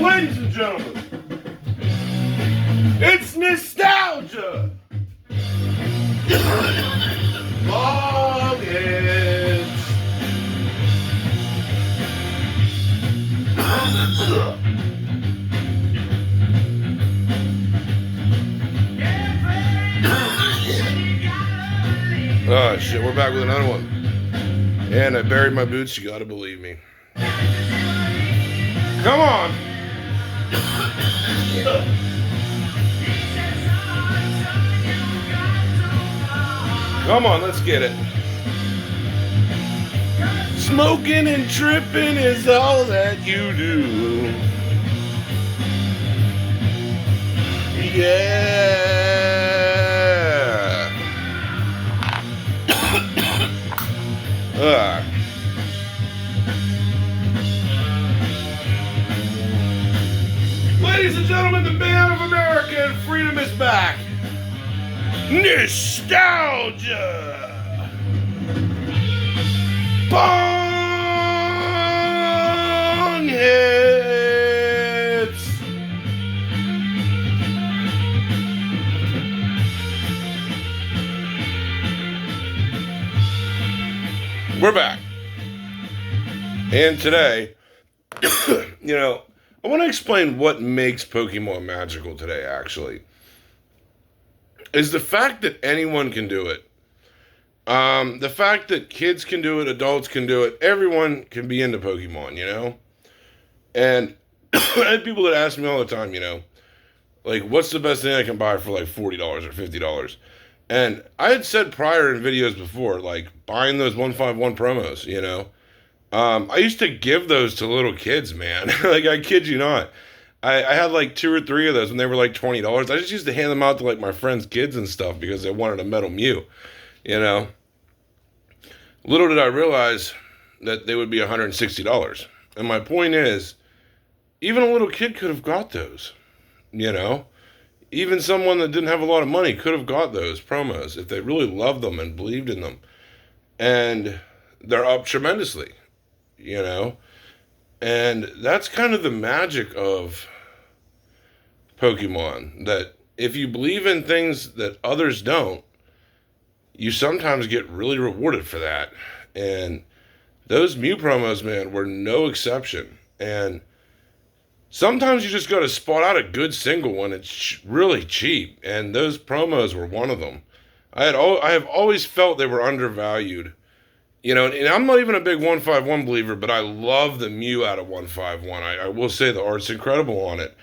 Ladies and gentlemen, it's nostalgia. Long hits. Oh shit, we're back with another one. And I buried my boots, you gotta believe me. Come on. Come on, let's get it. Smoking and tripping is all that you do. Yeah. Ladies and gentlemen, the man of America and freedom is back. Nostalgia. Bong hits. We're back. And today, I want to explain what makes Pokemon magical today, actually. Is the fact that anyone can do it. The fact that kids can do it, adults can do it, everyone can be into Pokemon, And I have people that ask me all the time, like, what's the best thing I can buy for like $40 or $50? And I had said prior in videos before, like, buying those 151 promos, I used to give those to little kids, man. Like, I kid you not. I had like 2 or 3 of those when they were like $20. I just used to hand them out to like my friends' kids and stuff because they wanted a Metal Mew, Little did I realize that they would be $160. And my point is, even a little kid could have got those, Even someone that didn't have a lot of money could have got those promos if they really loved them and believed in them. And they're up tremendously, And that's kind of the magic of Pokemon, that if you believe in things that others don't, you sometimes get really rewarded for that. And those Mew promos, man, were no exception. And sometimes you just got to spot out a good single when it's really cheap. And those promos were one of them. I have always felt they were undervalued. And I'm not even a big 151 believer, but I love the Mew out of 151. I will say the art's incredible on it.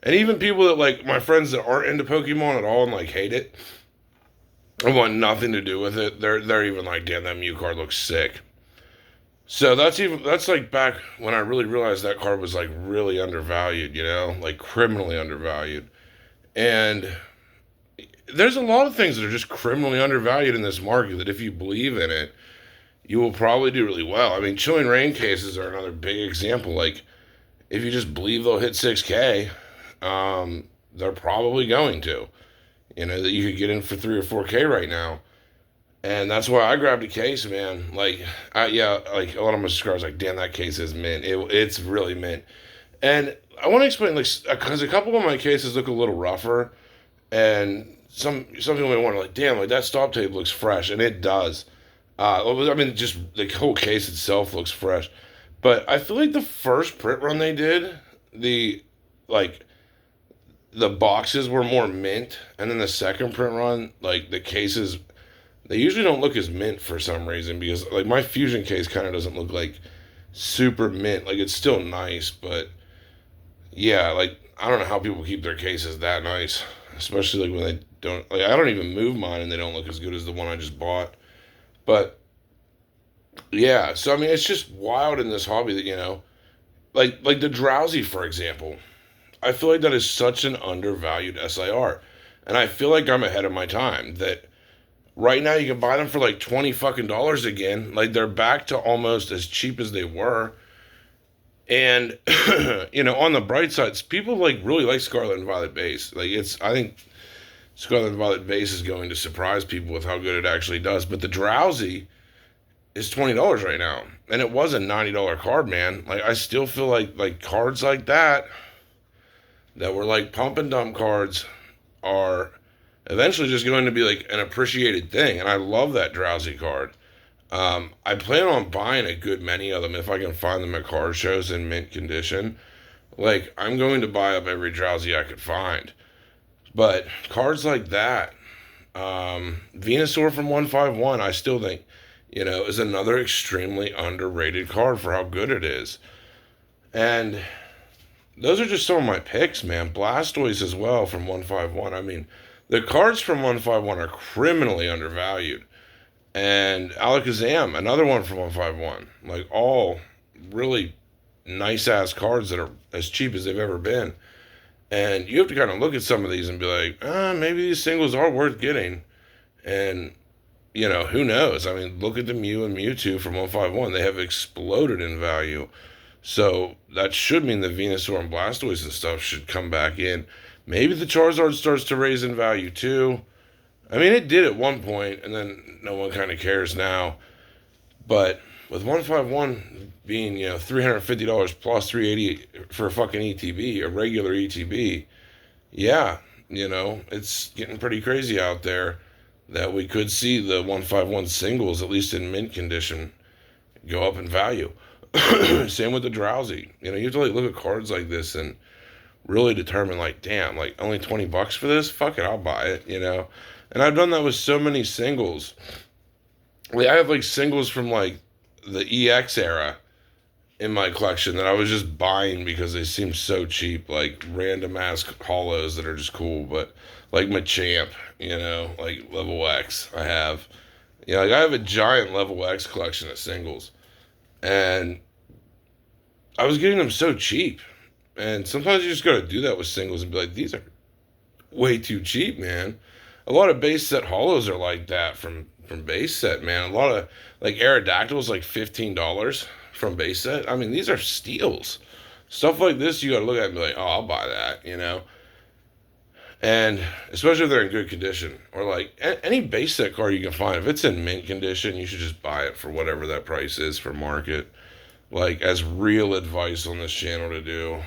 And even people that, like, my friends that aren't into Pokemon at all and, like, hate it, I want nothing to do with it. They're even like, damn, that Mew card looks sick. So that's like back when I really realized that card was, like, really undervalued, like criminally undervalued. And there's a lot of things that are just criminally undervalued in this market that if you believe in it, you will probably do really well. I mean, Chilling Rain cases are another big example. Like, if you just believe they'll hit 6K, they're probably going to. That you could get in for 3 or 4K right now. And that's why I grabbed a case, man. Like, like a lot of my subscribers like, damn, that case is mint. It's really mint. And I want to explain, like, because a couple of my cases look a little rougher. And some people may wonder, like, damn, like, that stop tape looks fresh. And it does. Just the whole case itself looks fresh. But I feel like the first print run they did, the boxes were more mint. And then the second print run, like, the cases, they usually don't look as mint for some reason. Because, like, my Fusion case kind of doesn't look, like, super mint. Like, it's still nice. But, yeah, like, I don't know how people keep their cases that nice. Especially, like, when they don't, like, I don't even move mine and they don't look as good as the one I just bought. But, yeah, so, I mean, it's just wild in this hobby that, like the Drowsy, for example. I feel like that is such an undervalued SIR. And I feel like I'm ahead of my time. That right now you can buy them for like $20 again. Like, they're back to almost as cheap as they were. And, on the bright side, people, like, really like Scarlet and Violet Base. Like, I think Scarlet and Violet Base is going to surprise people with how good it actually does. But the Drowsy is $20 right now. And it was a $90 card, man. Like, I still feel like cards like that, that were like pump and dump cards are eventually just going to be like an appreciated thing. And I love that Drowsy card. I plan on buying a good many of them if I can find them at card shows in mint condition. Like, I'm going to buy up every Drowsy I could find. But cards like that, Venusaur from 151, I still think, is another extremely underrated card for how good it is. And those are just some of my picks, man. Blastoise as well from 151. I mean, the cards from 151 are criminally undervalued. And Alakazam, another one from 151. Like, all really nice ass cards that are as cheap as they've ever been. And you have to kind of look at some of these and be like, maybe these singles are worth getting. And, who knows? I mean, look at the Mew and Mewtwo from 151. They have exploded in value. So that should mean the Venusaur and Blastoise and stuff should come back in. Maybe the Charizard starts to raise in value too. I mean, it did at one point, and then no one kind of cares now. But with 151 being, $350 plus $380 for a fucking ETB, a regular ETB, yeah, it's getting pretty crazy out there that we could see the 151 singles, at least in mint condition, go up in value. Same with the Drowsy. You have to look at cards like this and really determine, like, damn, like, only $20 for this? Fuck it, I'll buy it, And I've done that with so many singles. Like, I have, like, singles from, like, the EX era in my collection that I was just buying because they seem so cheap. Like, random-ass holos that are just cool. But, like, Machamp, like, level X I have. Like, I have a giant level X collection of singles. And I was getting them so cheap. And sometimes you just got to do that with singles and be like, these are way too cheap, man. A lot of base set holos are like that from base set, man. A lot of, like, Aerodactyls, like $15 from base set. I mean, these are steals. Stuff like this, you got to look at and be like, oh, I'll buy that, And especially if they're in good condition. Or, like, any base set card you can find, if it's in mint condition, you should just buy it for whatever that price is for market. Like, as real advice on this channel to do.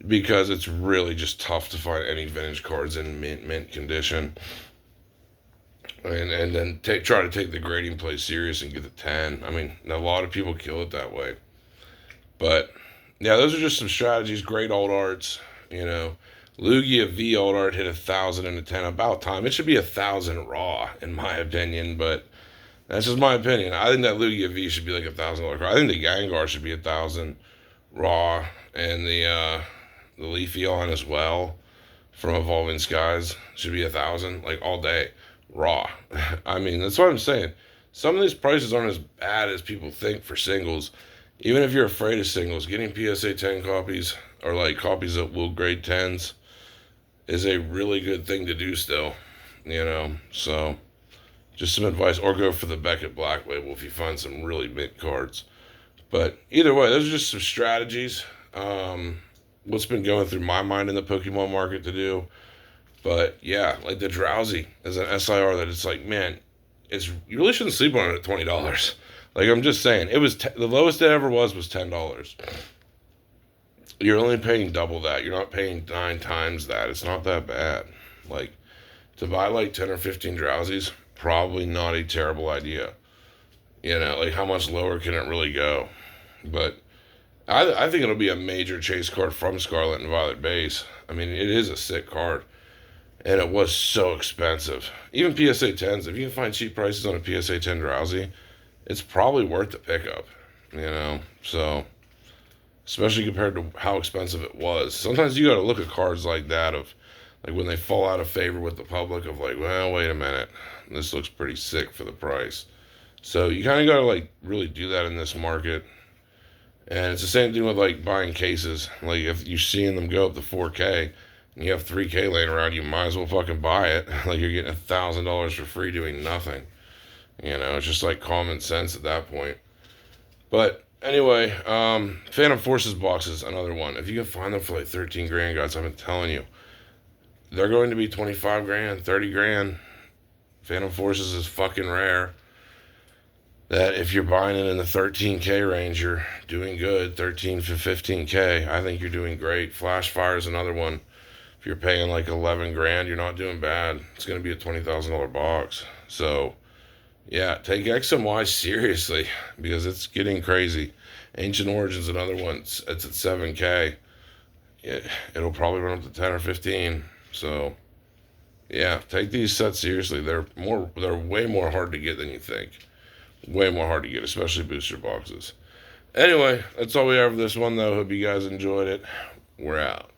Because it's really just tough to find any vintage cards in mint condition. And then try to take the grading play serious and get the 10. I mean, a lot of people kill it that way. But, yeah, those are just some strategies. Great alt arts, Lugia V alt art hit 1,000 in a 10. About time. It should be 1,000 raw, in my opinion, but that's just my opinion. I think that Lugia V should be like $1,000 card. I think the Gengar should be 1,000 raw, and the Leafeon as well from Evolving Skies should be 1,000, like, all day raw. I mean, that's what I'm saying. Some of these prices aren't as bad as people think for singles. Even if you're afraid of singles, getting PSA 10 copies or, like, copies that will grade 10s is a really good thing to do still, So, just some advice. Or go for the Beckett Black Label if you find some really mint cards. But either way, those are just some strategies. What's been going through my mind in the Pokemon market to do. But yeah, like the Drowsy as an SIR that it's like, man, you really shouldn't sleep on it at $20. Like, I'm just saying, it was the lowest it ever was $10. You're only paying double that. You're not paying 9 times that. It's not that bad. Like, to buy like 10 or 15 Drowsies, probably not a terrible idea. Like, how much lower can it really go? But I think it'll be a major chase card from Scarlet and Violet base. I mean, it is a sick card. And it was so expensive. Even PSA 10s, if you can find cheap prices on a PSA 10 Drowsy, it's probably worth the pickup. So, especially compared to how expensive it was. Sometimes you got to look at cards like that of, like, when they fall out of favor with the public of, like, well, wait a minute. This looks pretty sick for the price. So you kind of got to, like, really do that in this market. And it's the same thing with, like, buying cases. Like, if you're seeing them go up to 4K and you have 3K laying around, you might as well fucking buy it. Like, you're getting $1,000 for free doing nothing. It's just like common sense at that point. But anyway, Phantom Forces boxes, another one. If you can find them for like 13 grand, guys, I've been telling you, they're going to be 25 grand, 30 grand. Phantom Forces is fucking rare. that if you're buying it in the 13K range, you're doing good. 13 to 15K, I think you're doing great. Flash Fire is another one. If you're paying like 11 grand, you're not doing bad. It's going to be a $20,000 box. So, yeah, take X and Y seriously because it's getting crazy. Ancient Origins, another one. It's at 7K. It'll probably run up to 10 or 15. So, yeah, take these sets seriously. They're way more hard to get than you think. Way more hard to get, especially booster boxes. Anyway, that's all we have for this one, though. Hope you guys enjoyed it. We're out.